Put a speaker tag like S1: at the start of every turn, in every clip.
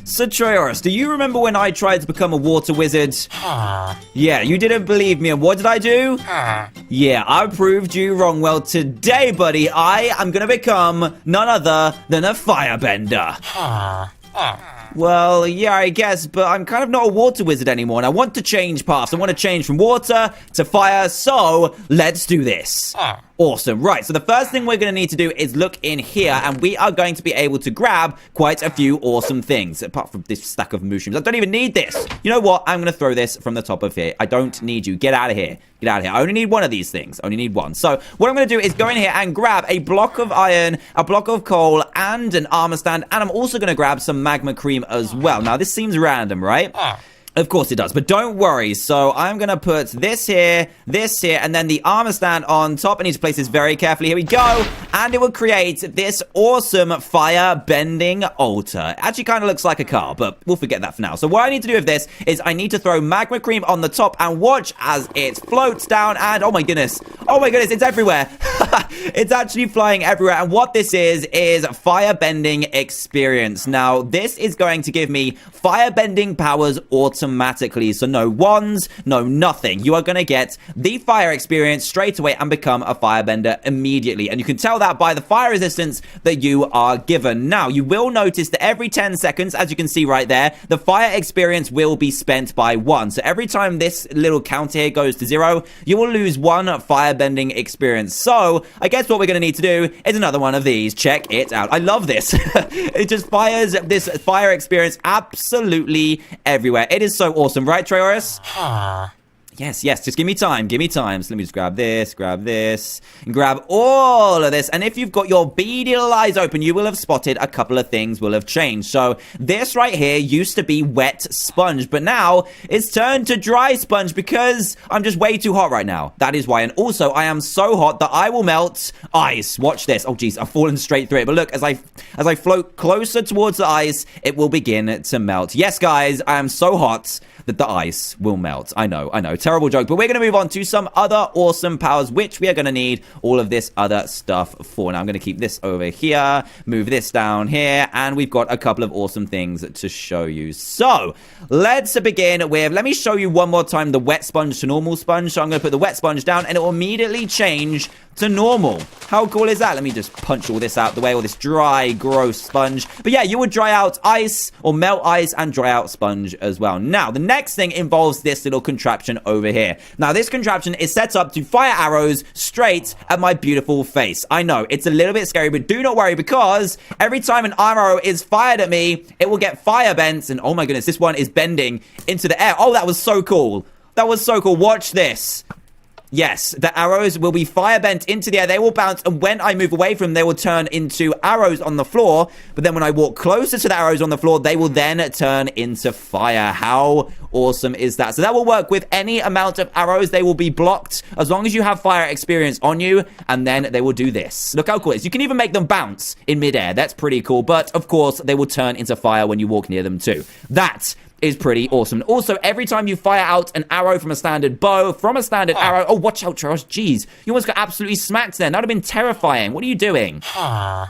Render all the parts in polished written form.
S1: So, Trayaurus, do you remember when I tried to become a water wizard? Yeah, you didn't believe me, and what did I do? Yeah, I proved you wrong. Well, today, buddy, I am gonna become none other than a firebender. Well, yeah, I guess, but I'm kind of not a water wizard anymore, and I want to change paths. I want to change from water to fire, so let's do this. Awesome. Right, so the first thing we're going to need to do is look in here, and we are going to be able to grab quite a few awesome things, apart from this stack of mushrooms. I don't even need this. You know what? I'm going to throw this from the top of here. I don't need you. Get out of here. Get out of here. I only need one of these things. I only need one. So what I'm going to do is go in here and grab a block of iron, a block of coal, and an armor stand, and I'm also going to grab some magma cream as well. Now, this seems random, right? Of course it does, but don't worry. So I'm going to put this here, and then the armor stand on top. I need to place this very carefully. Here we go. And it will create this awesome fire-bending altar. It actually kind of looks like a car, but we'll forget that for now. So what I need to do with this is I need to throw magma cream on the top and watch as it floats down. And oh my goodness, it's everywhere. It's actually flying everywhere. And what this is fire-bending experience. Now, this is going to give me fire-bending powers automatically. So no wands, no nothing. You are going to get the fire experience straight away and become a firebender immediately. And you can tell that by the fire resistance that you are given. Now, you will notice that every 10 seconds, as you can see right there, the fire experience will be spent by 1. So every time this little counter here goes to 0, you will lose 1 firebending experience. So I guess what we're going to need to do is another one of these. Check it out. I love this. It just fires this fire experience absolutely everywhere. It is so awesome, right, Trayaurus? Yes, just give me time. So let me just grab this, and grab all of this. And if you've got your beady little eyes open, you will have spotted a couple of things will have changed. So this right here used to be wet sponge, but now it's turned to dry sponge because I'm just way too hot right now. That is why. And also, I am so hot that I will melt ice. Watch this. Oh, geez, I've fallen straight through it. But look, as I float closer towards the ice, it will begin to melt. Yes, guys, I am so hot that the ice will melt. I know. Terrible joke, but we're going to move on to some other awesome powers, which we are going to need all of this other stuff for. Now, I'm going to keep this over here, move this down here, and we've got a couple of awesome things to show you. So, let's begin with, let me show you one more time the wet sponge to normal sponge. So, I'm going to put the wet sponge down, and it will immediately change to normal. How cool is that? Let me just punch all this out the way, all this dry, gross sponge. But yeah, you would dry out ice, or melt ice, and dry out sponge as well. Now, the next thing involves this little contraption over here. Now, this contraption is set up to fire arrows straight at my beautiful face. I know, it's a little bit scary, but do not worry, because every time an arrow is fired at me, it will get fire bent, and oh my goodness, this one is bending into the air. Oh, that was so cool. Watch this. Yes, the arrows will be fire bent into the air. They will bounce, and when I move away from them, they will turn into arrows on the floor. But then when I walk closer to the arrows on the floor, they will then turn into fire. How awesome is that? So that will work with any amount of arrows. They will be blocked as long as you have fire experience on you, and then they will do this. Look how cool it is. You can even make them bounce in midair. That's pretty cool. But, of course, they will turn into fire when you walk near them too. That is pretty awesome. Also, every time you fire out an arrow from a standard bow, arrow... Oh, watch out, Charles. Jeez. You almost got absolutely smacked then. That would have been terrifying. What are you doing?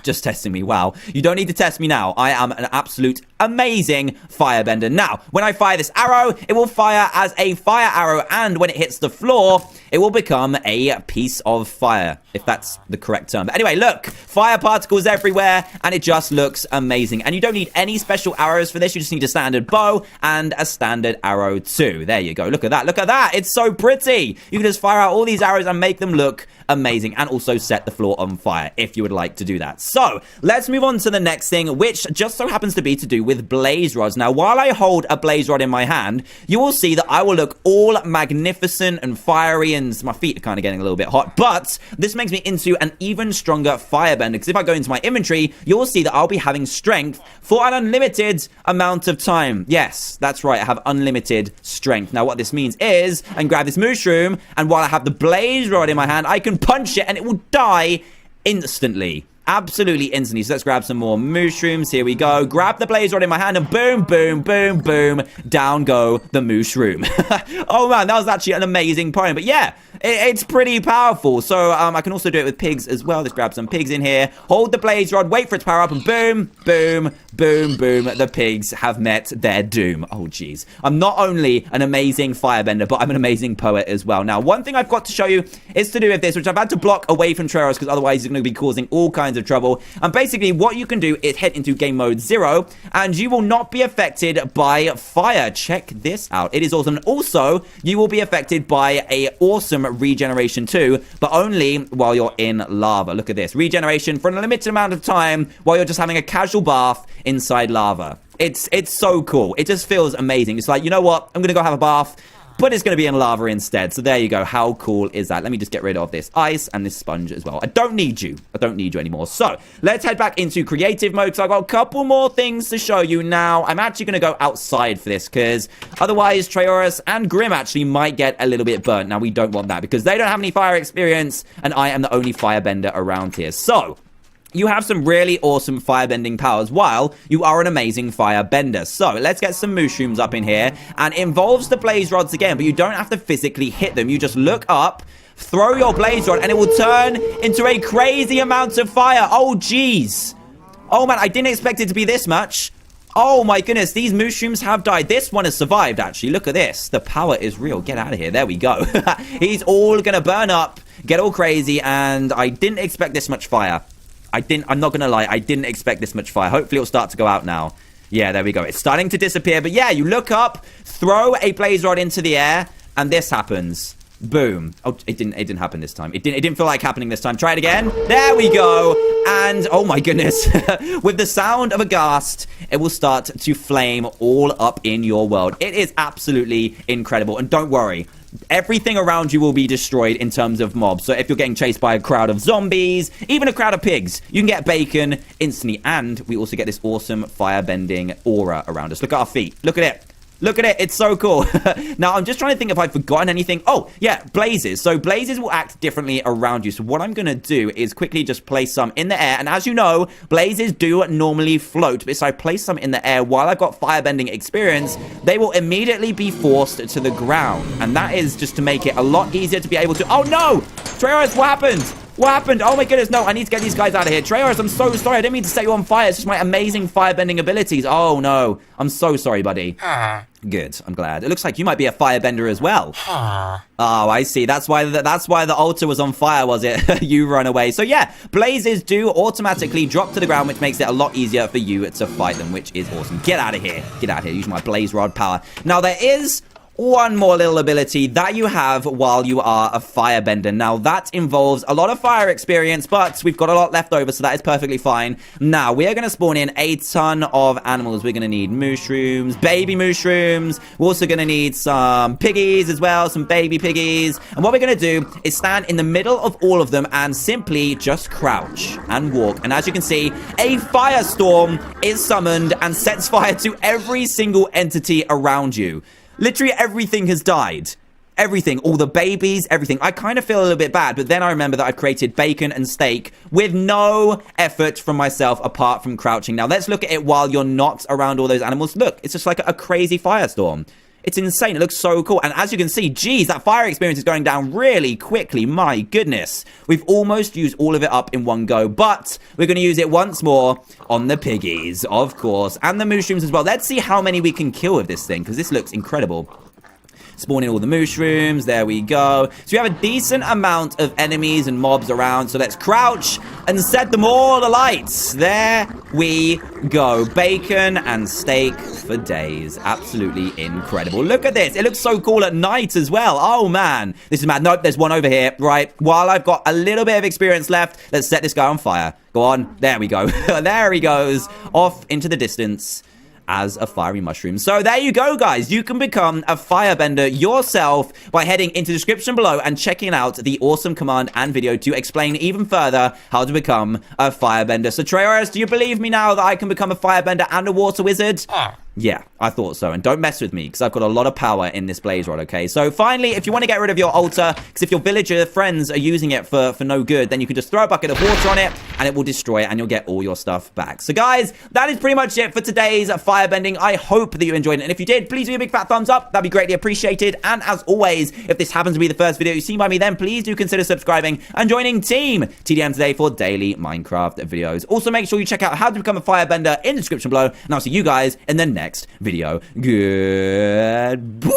S1: Just testing me. Wow. You don't need to test me now. I am an absolute amazing firebender. Now, when I fire this arrow, it will fire as a fire arrow, and when it hits the floor, it will become a piece of fire, if that's the correct term. But anyway, look. Fire particles everywhere, and it just looks amazing. And you don't need any special arrows for this. You just need a standard bow and a standard arrow too. There you go. Look at that. It's so pretty. You can just fire out all these arrows and make them look amazing, and also set the floor on fire if you would like to do that. So let's move on to the next thing, which just so happens to be to do with blaze rods. Now, while I hold a blaze rod in my hand, you will see that I will look all magnificent and fiery, and my feet are kind of getting a little bit hot, but this makes me into an even stronger firebender, because if I go into my inventory, you will see that I'll be having strength for an unlimited amount of time. Yes, that's right, I have unlimited strength. Now, what this means is, I can grab this mushroom, and while I have the blaze rod in my hand, I can punch it, and it will die instantly. absolutely instantly. So let's grab some more mushrooms. Here we go. Grab the blaze rod in my hand and boom, boom, boom, boom. Down go the mushroom. Oh, man, that was actually an amazing poem. But yeah, it's pretty powerful. So I can also do it with pigs as well. Let's grab some pigs in here. Hold the blaze rod. Wait for it to power up. And boom, boom, boom, boom. The pigs have met their doom. Oh, jeez. I'm not only an amazing firebender, but I'm an amazing poet as well. Now, one thing I've got to show you is to do with this, which I've had to block away from Trayaurus because otherwise he's going to be causing all kinds of trouble. And basically, what you can do is head into game mode 0, and you will not be affected by fire. Check this out. It is awesome. And also, you will be affected by a awesome regeneration too, but only while you're in lava. Look at this. Regeneration for a limited amount of time while you're just having a casual bath inside lava. It's so cool. It just feels amazing. It's like, you know what? I'm going to go have a bath, but it's going to be in lava instead. So there you go. How cool is that? Let me just get rid of this ice and this sponge as well. I don't need you. I don't need you anymore. So let's head back into creative mode. So I've got a couple more things to show you now. I'm actually going to go outside for this because otherwise Trayaurus and Grim actually might get a little bit burnt. Now we don't want that because they don't have any fire experience and I am the only firebender around here. So you have some really awesome firebending powers while you are an amazing firebender. So let's get some mushrooms up in here. And it involves the blaze rods again, but you don't have to physically hit them. You just look up, throw your blaze rod, and it will turn into a crazy amount of fire. Oh, jeez. Oh, man, I didn't expect it to be this much. Oh, my goodness. These mushrooms have died. This one has survived, actually. Look at this. The power is real. Get out of here. There we go. He's all going to burn up, get all crazy, and I didn't expect this much fire. I'm not going to lie, I didn't expect this much fire. Hopefully it'll start to go out now. Yeah, there we go. It's starting to disappear. But yeah, you look up, throw a blaze rod into the air, and this happens. Boom. Oh, it didn't happen this time. It didn't feel like happening this time. Try it again. There we go. And oh my goodness, with the sound of a ghast, it will start to flame all up in your world. It is absolutely incredible. And don't worry, everything around you will be destroyed in terms of mobs. So if you're getting chased by a crowd of zombies, even a crowd of pigs, you can get bacon instantly. And we also get this awesome firebending aura around us. Look at our feet. Look at it. Look at it. It's so cool. Now, I'm just trying to think if I've forgotten anything. Oh, yeah, blazes. So blazes will act differently around you. So what I'm going to do is quickly just place some in the air. And as you know, blazes do normally float. But if I place some in the air while I've got firebending experience, they will immediately be forced to the ground. And that is just to make it a lot easier to be able to... Oh, no! Trayaurus, what happened? What happened? Oh my goodness, no, I need to get these guys out of here. Trayaurus, I'm so sorry. I didn't mean to set you on fire. It's just my amazing firebending abilities. Oh no, I'm so sorry, buddy. Good, I'm glad. It looks like you might be a firebender as well. Oh, I see. That's why the altar was on fire, was it? You run away. So yeah, blazes do automatically drop to the ground, which makes it a lot easier for you to fight them, which is awesome. Get out of here. Get out of here. Use my blaze rod power. Now, there is one more little ability that you have while you are a firebender. Now, that involves a lot of fire experience, but we've got a lot left over, so that is perfectly fine. Now, we are going to spawn in a ton of animals. We're going to need mushrooms, baby mushrooms. We're also going to need some piggies as well, some baby piggies. And what we're going to do is stand in the middle of all of them and simply just crouch and walk. And as you can see, a firestorm is summoned and sets fire to every single entity around you. Literally everything has died. Everything. All the babies, everything. I kind of feel a little bit bad, but then I remember that I've created bacon and steak with no effort from myself apart from crouching. Now, let's look at it while you're not around all those animals. Look, it's just like a crazy firestorm. It's insane. It looks so cool. And as you can see, geez, that fire experience is going down really quickly. My goodness. We've almost used all of it up in one go, but we're going to use it once more on the piggies, of course, and the mushrooms as well. Let's see how many we can kill with this thing, because this looks incredible. Spawning all the mushrooms. There we go. So we have a decent amount of enemies and mobs around. So let's crouch and set them all alight. There we go. Bacon and steak for days. Absolutely incredible. Look at this. It looks so cool at night as well. Oh, man. This is mad. Nope, there's one over here. Right. While I've got a little bit of experience left, let's set this guy on fire. Go on. There we go. There he goes. Off into the distance as a fiery mushroom. So there you go, guys. You can become a firebender yourself by heading into the description below and checking out the awesome command and video to explain even further how to become a firebender. So Trayaurus, do you believe me now that I can become a firebender and a water wizard? Yeah, I thought so. And don't mess with me, because I've got a lot of power in this blaze rod, okay? So finally, if you want to get rid of your altar, because if your villager friends are using it for no good, then you can just throw a bucket of water on it, and it will destroy it, and you'll get all your stuff back. So guys, that is pretty much it for today's firebending. I hope that you enjoyed it. And if you did, please give me a big fat thumbs up. That'd be greatly appreciated. And as always, if this happens to be the first video you've seen by me, then please do consider subscribing and joining Team TDM today for daily Minecraft videos. Also, make sure you check out how to become a firebender in the description below. And I'll see you guys in the next video. Goodbye.